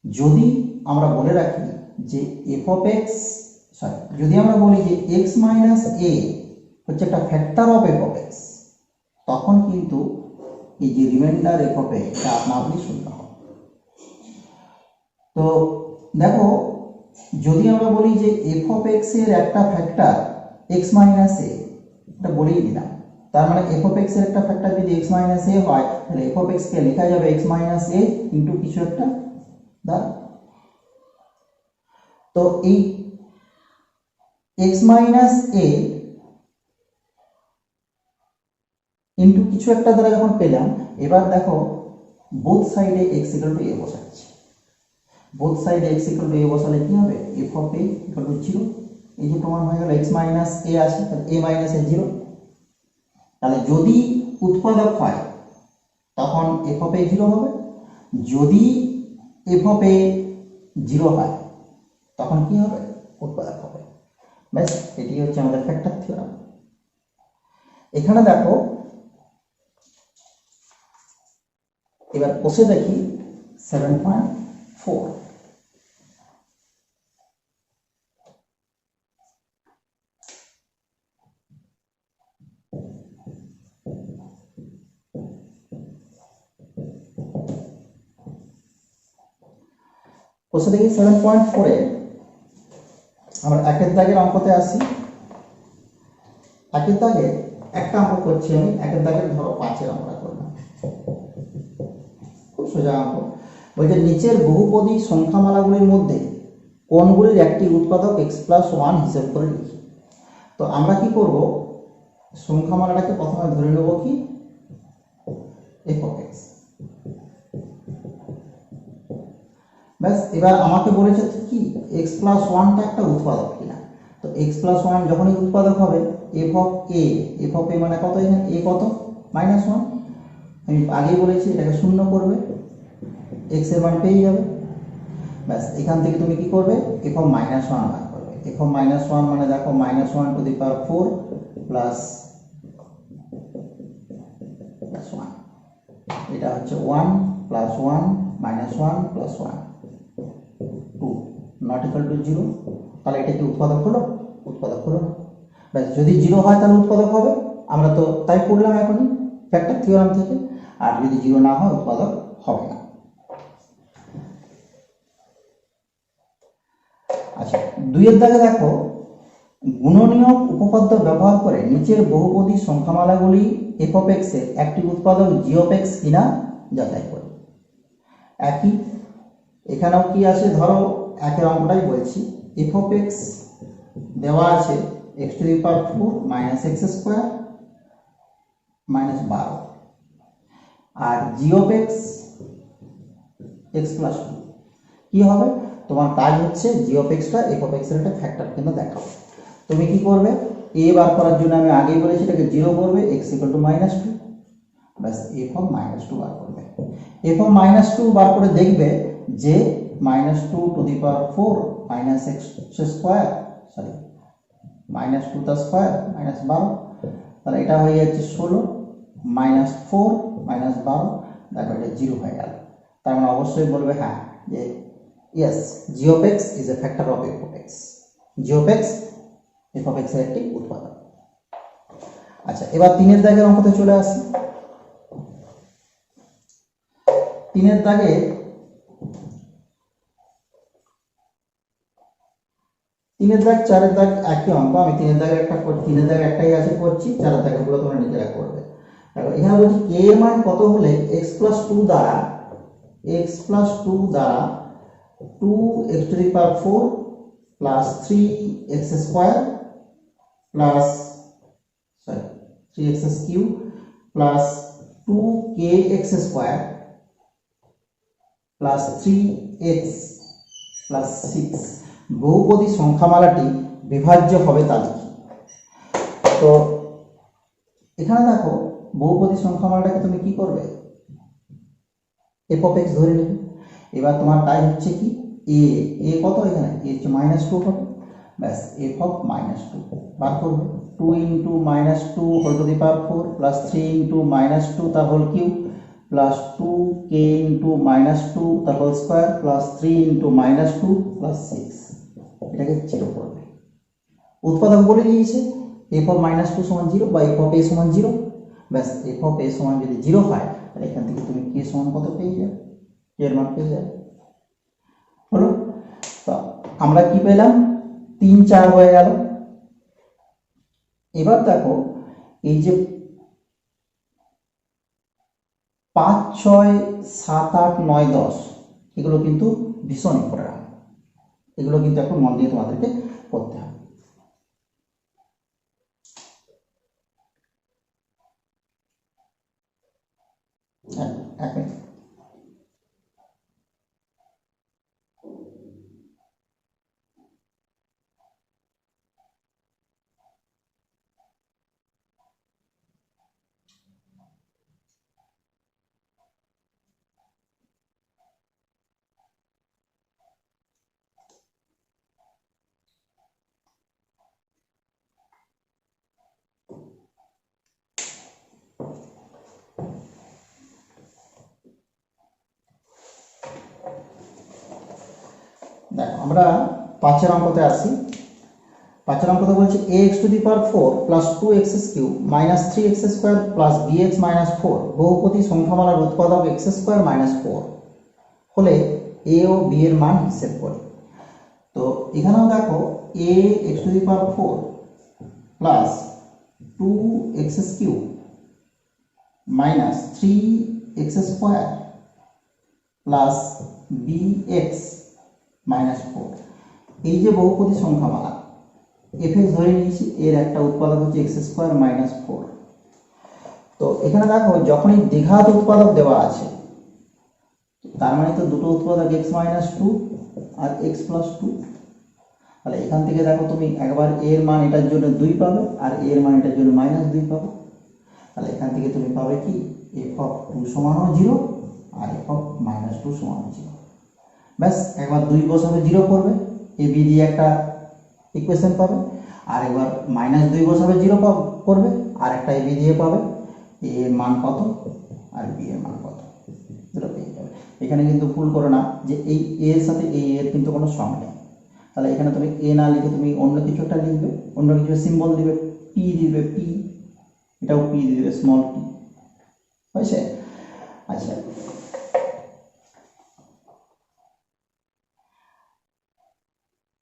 [SPEAKER 1] যদি আমরা বলে রাখি যে এফ অফ এক্স, সরি, যদি আমরা বলি যে এক্স মাইনাস এ হচ্ছে একটা factor of F of x, তখন কিন্তু এই যে রিমাইন্ডার এফ অফ এক্স এটা আপনা আপনি শূন্য হবে। তো দেখো, যদি আমরা বলি যে এফ অফ এক্স এর একটা ফ্যাক্টর এক্স মাইনাস এ, এটা বলেই দিলাম, তার মানে এফ অফ এক্স এর একটা ফ্যাক্টর যদি এক্স মাইনাস এ হয়, তাহলে এফ অফ এক্স কে লেখা যাবে এক্স মাইনাস এ ইন্টু কিছু একটা দ্বারা। তো এই এক্স মাইনাস এ ইন্টু কিছু একটা দ্বারা যখন পেলাম, এবার দেখো বোথ সাইডে এক্স ইকুয়াল টু এ বসাচ্ছি। বোথ সাইডে এক্স ইকুয়াল টু এ বসালে কি হবে, f of a equal two 0, এই যে প্রমাণ হয়ে গেল এক্স মাইনাস এ আছে, তাহলে এ মাইনাস এ 0। তাহলে যদি উৎপাদক হয় তখন এফ অফ এ 0 হবে, যদি এফ অফ এ 0 হয় তখন কি হবে, উৎপাদক হবে। ব্যাস, এটি হচ্ছে আমাদের ফ্যাক্টর থিওরাম। এখানে দেখো, এবার কষে দেখি 7.4। কষে দেখি 7.4 এ আমরা একের দাগের অঙ্কতে আসি। একের দাগে একটা অঙ্ক করছি আমি, একের দাগের ধরো 5-এর অঙ্কটা করলাম, খুব সোজা অঙ্ক। বলছে নিচের বহুপদী সংখ্যামালাগুলির মধ্যে কোনগুলির একটি উৎপাদক x প্লাস 1 হিসেব করে লিখি। তো আমরা কি করব, সংখ্যামালাটাকে প্রথমে ধরে নেব কি, এফ অফ এক্স। ব্যাস, এবার আমাকে বলেছে কি এক্স প্লাস 1টা একটা উৎপাদক কিনা। তো এক্স প্লাস 1 যখনই উৎপাদক হবে, f of a, f of a মানে কত, এখানে এ কত, -1। আমি আগেই বলেছি এটাকে শূন্য করবে, এক্স এর মান পেয়ে যাবে। ব্যাস, এখান থেকে তুমি কি করবে, এফ অফ -1 বার করবে। এফ অফ -1 মানে দেখো -1 টু দি পাওয়ার 4 প্লাস 1, এটা হচ্ছে 1 plus 1 -1 plus 1 2 not equal to 0। তাহলে এটা কি উৎপাদক হলো, উৎপাদক হলো না। ব্যাস, যদি 0 হয় তাহলে উৎপাদক হবে, আমরা তো তাই করলাম এখনই ফ্যাক্টর থিওরাম থেকে। আর যদি 0 না হয় উৎপাদক হবে না। আচ্ছা, 2-এর দাগে দেখো, গুণনীয়ক উপপাদ্য ব্যবহার করে নিচের বহুপদী সংখ্যামালাগুলি এফ অফ এক্স এর একটি উৎপাদক জি অফ এক্স কিনা যাচাই করি। একই, এখানেও কি আছে, ধরো একের অঙ্কটাই বলছি, এফ অফ এক্স দেওয়া আছে x to the power 4 minus x square minus 12, আর g of x x plus 2। কি হবে, তোমার কাজ হচ্ছে জি অফ এক্সটা এফ অফ এক্স এর একটা ফ্যাক্টর কিন্তু দেখাও। তুমি কি করবে, এ বার করার জন্য আমি আগেই বলেছি এটাকে 0 করবে, এক্স ইকুয়াল টু -2, ব্যাস এফ অফ -2 বার করবে। এফ অফ -2 বার করে দেখবে যে -2 two the power 4 minus x square, sorry -2 তার স্কোয়ার -12, তাহলে এটা হয়ে যাচ্ছে 16 -4 -12, দেখো এটা 0 হয়ে গেল। তার মানে অবশ্যই বলবে হ্যাঁ যে yes, G of x is a factor of F of x, G of x F of x এর একটি উৎপাদক। আচ্ছা, এবার 3-এর দাগের অঙ্কতে চলে আসি। 3-এর দাগে 3-এর দাগ 4-এর দাগ একই অঙ্ক, আমি 3-এর দাগের একটা করছি, 3-এর দাগ একটাই আছে করছি, 4-এর দাগের গুলো তোমরা নিজেরা করবে। দেখো এখানে বলছি কে এর মান কত হলে x প্লাস 2 দ্বারা 2x two the power 4 plus 3x square plus 3x cube plus 2kx square plus 3x plus 6 বহুপদী সংখ্যামালাটি বিভাজ্য হবে তাহলে কি? তো এখানে দেখো বহুপদী সংখ্যামালাটাকে তুমি কি করবে, এফ অফ এক্স ধরে নেবে। এবার তোমার টাইম হচ্ছে কি এ কত, এখানে এ হচ্ছে -2 হবে, ব্যাস এফ অফ -2 বার করবে। 2 into -2 whole to the power 4 plus 3 into -2 তার whole cube plus 2k into -2 তার whole square plus 3 into -2 plus 6, এটাকে 0 করবে। উৎপাদক বলে দিয়েছে এফ অফ -2 সমান 0 বা এফ অফ এ সমান 0, ব্যাস এফ অফ এ সমান যদি 0 হয় তাহলে এখান থেকে তুমি কে সমান কত পেয়ে যাবে, কে এর মান পেয়ে যাবে। হলো, তো আমরা কি পেলাম, 3 4 হয়ে গেল। এবার দেখো এই যে 5 6 7 8 9 10 এগুলো কিন্তু ভীষণ ইম্পর্টেন্ট, এগুলো কিন্তু একটু মন দিয়ে তোমাদেরকে করতে হবে। এক মিনিট, দেখো আমরা 5 এর অঙ্কতে আসি। 5 এর অঙ্কতে বলছে ax two the power 4 plus 2x cube minus 3x square plus bx minus 4 বহুপদী সংখ্যামালার উৎপাদক x স্কোয়ার মাইনাস 4 হলে a ও b এর মান হিসেব করি। তো এখানেও দেখো ax two the power 4 plus 2x cube minus 3x square plus bx minus 4, এই যে বহুপদী সংখ্যামালা এফ এক্স ধরে নিয়েছি, এর একটা উৎপাদক হচ্ছে এক্স স্কোয়ার মাইনাস 4। তো এখানে দেখো যখনই দ্বিঘাত উৎপাদক দেওয়া আছে তার মানে তো দুটো উৎপাদক এক্স মাইনাস 2 আর এক্স প্লাস 2, তাহলে এখান থেকে দেখো তুমি একবার এর মান এটার জন্য 2 পাবে আর এর মান এটার জন্য -2 পাবে, তাহলে এখান থেকে তুমি পাবে কি এফ অফ 2 সমান 0 আর এফ অফ -2 সমান 0। ব্যাস একবার 2 বসাবে 0 করবে, এ বি দিয়ে একটা ইকুয়েশন পাবে, আর একবার -2 বসাবে 0 করবে আর একটা এ বি দিয়ে পাবে এ এর মান কত আর বি এর মান কত, দুটো পেয়ে যাবে। এখানে কিন্তু ভুল করো না যে এই এ এর সাথে এই এর কিন্তু কোনো সম নেই, তাহলে এখানে তুমি এ না লিখে তুমি অন্য কিছু একটা লিখবে, অন্য কিছু সিম্বল দিবে, পি দিবে, পি এটাও পি দিবে, স্মল পি, হয়েছে। আচ্ছা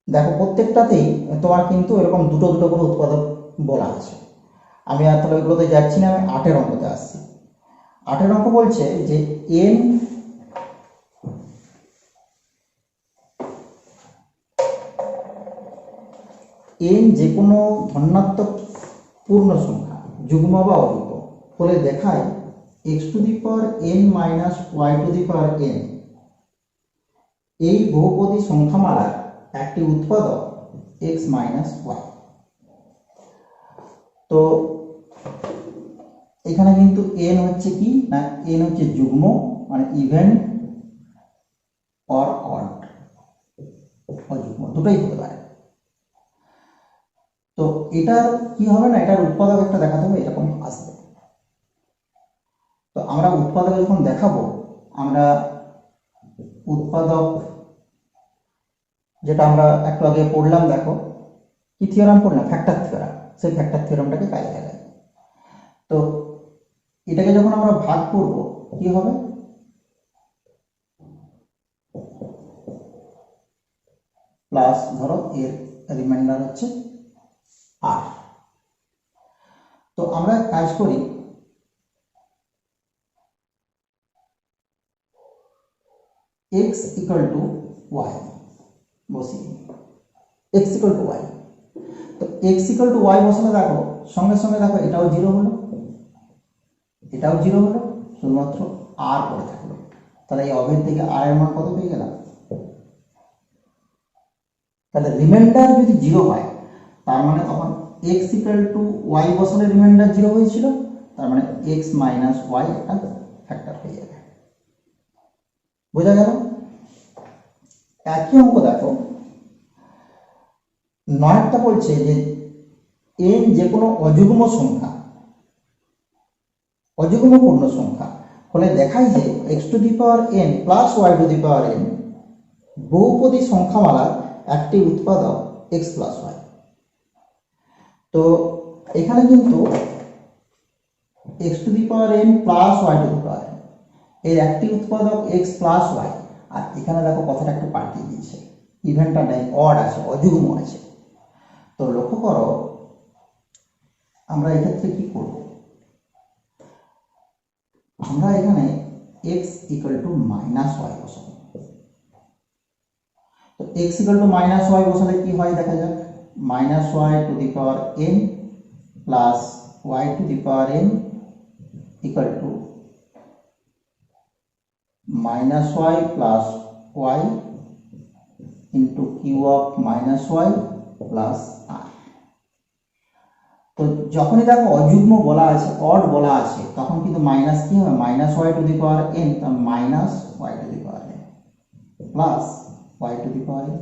[SPEAKER 1] দেখো প্রত্যেকটাতেই তোমার কিন্তু এরকম দুটো দুটো করে উৎপাদক বলা আছে। আমি আর তাহলে ওইগুলোতে যাচ্ছি না, আমি 8 এর অঙ্কতে আসছি। 8 এর অঙ্ক বলছে যে এন যে কোনো ধনাত্মক পূর্ণ সংখ্যা যুগ্ম বা অযুগ্ম হলে দেখায় x to the power n minus y to the power n এই বহুপদী সংখ্যামালার একটি উৎপাদক এক্স মাইনাস ওয়াই। তো এখানে কিন্তু এন হচ্ছে কি না, এন হচ্ছে যুগ্ম মানে ইভেন অর অড, অযুগ্ম দুটোই হতে পারে। তো এটার কি হবে না, এটার উৎপাদক একটা দেখাতে হবে, এরকম আসবে। তো আমরা উৎপাদক যখন দেখাবো, আমরা উৎপাদক যেটা আমরা একটু আগে পড়লাম, দেখো কি থিওরাম পড়লাম, ফ্যাক্টর থিওরাম, সেই ফ্যাক্টর থিওরামটাকে কাজে লাগাই। তো এটাকে যখন আমরা ভাগ করব কি হবে, প্লাস ধরো এর রিমাইন্ডার হচ্ছে আর। তো আমরা কাজ করি, x ইকুয়াল টু ওয়াই বসিয়ে, x ইকুয়াল টু ওয়াই। তো x ইকুয়াল টু ওয়াই বসালে দেখো সঙ্গে সঙ্গে দেখো এটাও 0 হলো, এটাও 0 হলো, শুধুমাত্র আর পড়ে থাকলো। তাহলে এই অভেদ থেকে আর এর মান কত পেয়ে গেলাম, তাহলে রিমাইন্ডার যদি জিরো হয় তার মানে তখন x ইকুয়াল টু ওয়াই বসালে রিমাইন্ডার জিরো হয়েছিল, তার মানে x মাইনাস ওয়াই একটা ফ্যাক্টর হয়ে যাবে। বোঝা গেল? একই অঙ্ক দেখো, নয়টা বলছে যে n যে কোনো অযুগ্ম সংখ্যা, অযুগ্ম পূর্ণ সংখ্যা হলে দেখাই যে x to the power n plus y to the power n বহুপদী সংখ্যামালার একটি উৎপাদক x প্লাস y। তো এখানে কিন্তু x to the power n plus y to the power n এর একটি উৎপাদক x প্লাস y, আর এখানে দেখো কথাটা একটু পাল্টে দিয়েছে, ইভেন্টটা নেই, অড আছে, অযুগ্ম আছে। তো লক্ষ্য করো আমরা এক্ষেত্রে কি করব, আমরা এখানে x equal to minus y বসাবো। তো x equal to minus y বসালে কি হয় দেখা যাক, minus y to the power n plus y to the power n equal to minus y plus y into Q of minus y plus R. তো যখনই দেখো অযুগ্ম বলা আছে, অড বলা আছে, তখন কিন্তু মাইনাস কি হবে, minus y to the power n, minus y to the power n plus y to the power n।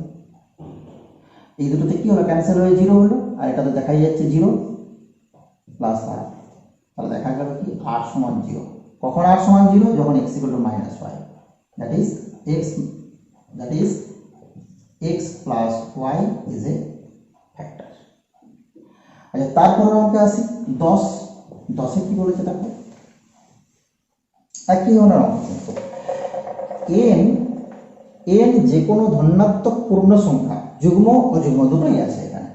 [SPEAKER 1] এই দুটোতে কি হলো, ক্যান্সেল হয়ে জিরো হলো, আর এটা তো দেখাই যাচ্ছে জিরো প্লাস আর। তাহলে দেখা গেল কি r সমান জিরো। কখন r সমান জিরো, যখন x equal to minus y, that is x plus y is a factor. আচ্ছা, তারপরের অঙ্কে আসি 10। 10-এ কি বলেছে দেখো, একই ধরনের অঙ্ক কিন্তু n যে কোনো ধনাত্মক পূর্ণ সংখ্যা, যুগ্ম অযুগ্ম দুটোই আছে এখানে,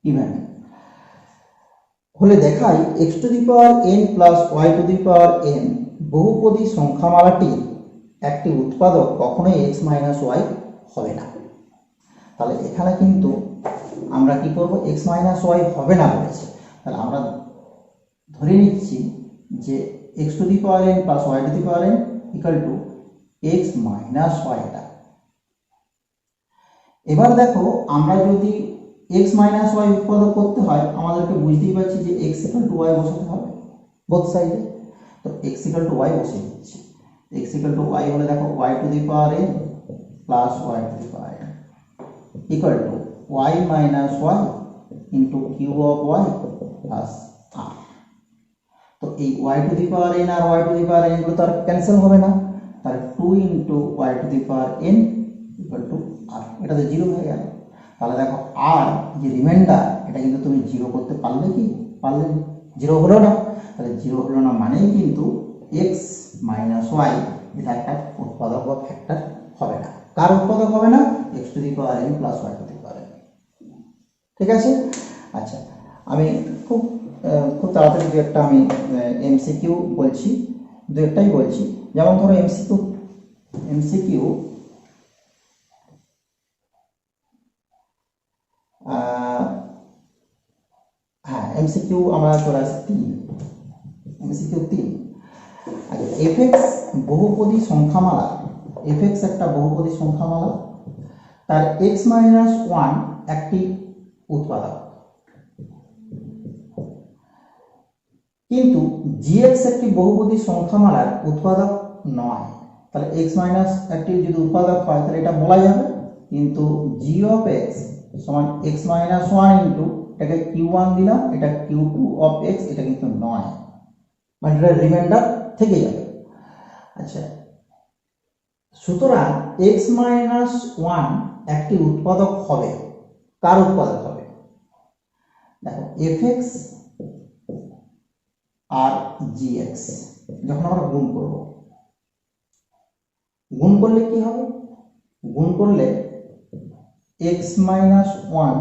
[SPEAKER 1] ইভেন হলে দেখাই x to the power n plus y to the power n বহুপদী সংখ্যামালাটির একটি উৎপাদক কখনোই x মাইনাস ওয়াই হবে না। তাহলে এখানে কিন্তু আমরা কি করব, x মাইনাস ওয়াই হবে না বলেছে, তাহলে আমরা ধরে নিচ্ছি যে x to the power n plus y to the power n equal টু x মাইনাস ওয়াই। এবার দেখো আমরা যদি x মাইনাস ওয়াই উৎপাদক করতে হয়, আমাদেরকে বুঝতেই পারছি যে x ইকুয়াল টু ওয়াই বসাতে হবে বোথ সাইডে। তো x ইকুয়াল টু ওয়াই বসিয়ে দিচ্ছি। x ইকুয়াল টু ওয়াই হলে দেখো y to the power n plus y to the power n equal to y minus y into Q of y plus R. তো এই y to the power n আর y to the power n গুলো তো আর ক্যান্সেল হবে না, তাহলে 2 into y to the power n equal to R. এটা তো জিরো হয়ে গেল। তাহলে দেখো আর যে রিমাইন্ডার, এটা কিন্তু তুমি জিরো করতে পারলে কি, পারলে জিরো হলো না। তাহলে জিরো হলো না মানেই কিন্তু x মাইনাস ওয়াই এটা একটা উৎপাদক বা ফ্যাক্টর হবে না। কার উৎপাদক হবে না, x to the power n plus y to the power n। ঠিক আছে? আচ্ছা, আমি খুব তাড়াতাড়ি দু একটা আমি এমসিকিউ বলছি, দু একটাই বলছি। যেমন ধরো এমসিকিউ হ্যাঁ, এমসিকিউ আমরা চলে আসছি 3। এমসিকিউ 3। আচ্ছা, এফএক্স বহুপদী সংখ্যামালা, এফএক্স একটা বহুপদী সংখ্যামালা, তার x মাইনাস 1 একটি উৎপাদক, কিন্তু gx একটি বহুপদী সংখ্যামালার উৎপাদক নয়। তাহলে x মাইনাস একটি যদি উৎপাদক হয় তাহলে এটা বলা যাবে, কিন্তু g অফ x সমান x মাইনাস 1 ইন্টু এটাকে q1 দিলাম, এটা q2 অফ x, এটা কিন্তু নয়, মানে এটা রিমাইন্ডার থেকে যাবে। আচ্ছা, সুতরাং x মাইনাস 1 একটি উৎপাদক হবে। কার উৎপাদক হবে, দেখো fx আর gx যখন আমরা গুণ করব, গুণ করলে কি হবে, গুণ করলে x মাইনাস 1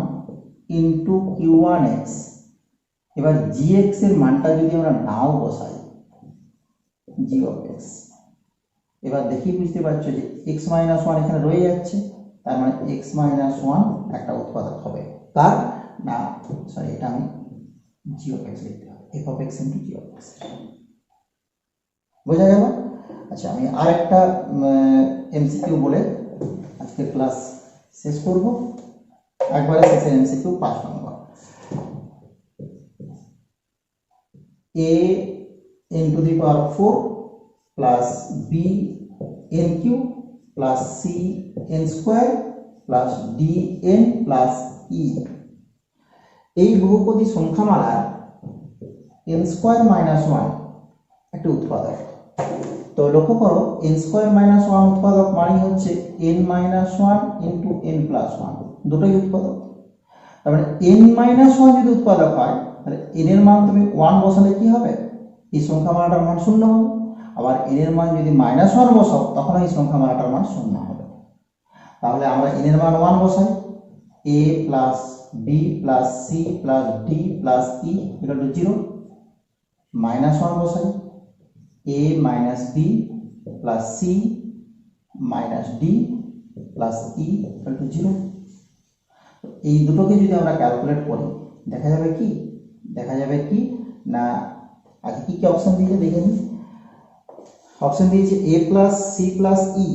[SPEAKER 1] ইন্টু q1x। এবার gx এর মানটা যদি আমরা নাও বসাই, g of x, এবার দেখি বুঝতে পারছো যে x মাইনাস 1 এখানে রয়ে যাচ্ছে, তার মানে x মাইনাস 1 একটা উৎপাদক হবে। তার না, সরি, এটা আমি g of x লিখতে হবে, f of x into g of x। বোঝা গেল? আচ্ছা, আমি আরেকটা এমসিকিউ বলে আজকে ক্লাস শেষ করব, একবারে শেষের MCQ 5 number. a n to the power 4 plus b n cube plus c n square plus d n plus e এই বহুপদী সংখ্যামালার n স্কয়ার মাইনাস 1 একটি উৎপাদক। তো লক্ষ্য করো n স্কয়ার মাইনাস 1 উৎপাদক মানে হচ্ছে n minus 1 into n plus 1, দুটোই উৎপাদক। তার মানে n মাইনাস 1 যদি উৎপাদক হয় তাহলে n এর মান তুমি 1 বসালে কি হবে, এই সংখ্যামালাটার মান 0 হবে। আবার n এর মান যদি মাইনাস 1 বসাও তখন এই সংখ্যামালাটার মান 0 হবে। তাহলে আমরা n এর মান 1 বসাই, a plus b plus c plus d plus e equal to 0, minus 1 বসাই, a minus b plus c minus d plus e equal to 0। এই দুটোকে যদি আমরা ক্যালকুলেট করি দেখা যাবে কি না, আগে কি কি অপশন দিয়েছে দেখে নিই। অপশন দিয়েছে a plus c plus e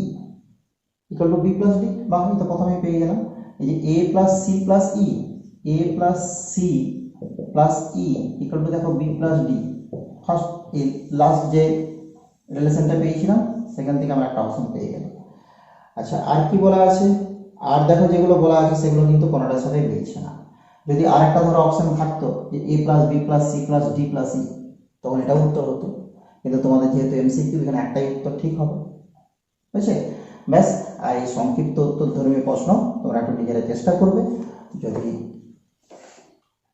[SPEAKER 1] equal to b plus d, বাকি তো প্রথমেই পেয়ে গেলাম। এই যে a plus c plus e, a plus c plus e equal to দেখো b প্লাস d। ফার্স্ট এই লাস্ট যে রিলেশনটা পেয়েছিলাম সেখান থেকে আমরা একটা অপশন পেয়ে গেলাম। আচ্ছা আর কি বলা আছে, আর দেখো যেগুলো বলা আছে সেগুলো কিন্তু কোনোটার সাথে মিলছে না। যদি আর একটা ধরো অপশন থাকতো যে a plus b plus c plus d plus e, তখন এটাও উত্তর হতো, কিন্তু তোমাদের যেহেতু এমসিকিউ এখানে একটাই উত্তর ঠিক হবে, বুঝছে? ব্যাস। আর এই সংক্ষিপ্ত উত্তরধর্মী প্রশ্ন তোমরা একটু নিজেরা চেষ্টা করবে। যদি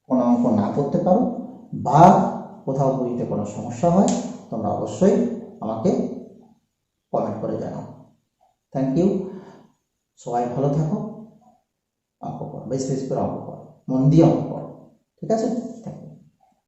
[SPEAKER 1] কোনো অঙ্ক না করতে পারো বা কোথাও বুঝতে কোনো সমস্যা হয় তোমরা অবশ্যই আমাকে কমেন্ট করে জানাও। থ্যাংক ইউ, সবাই ভালো থাকো, অঙ্ক করো, বেশি বেশি করে অঙ্ক করো, মন দিয়ে অঙ্ক করো, ঠিক আছে?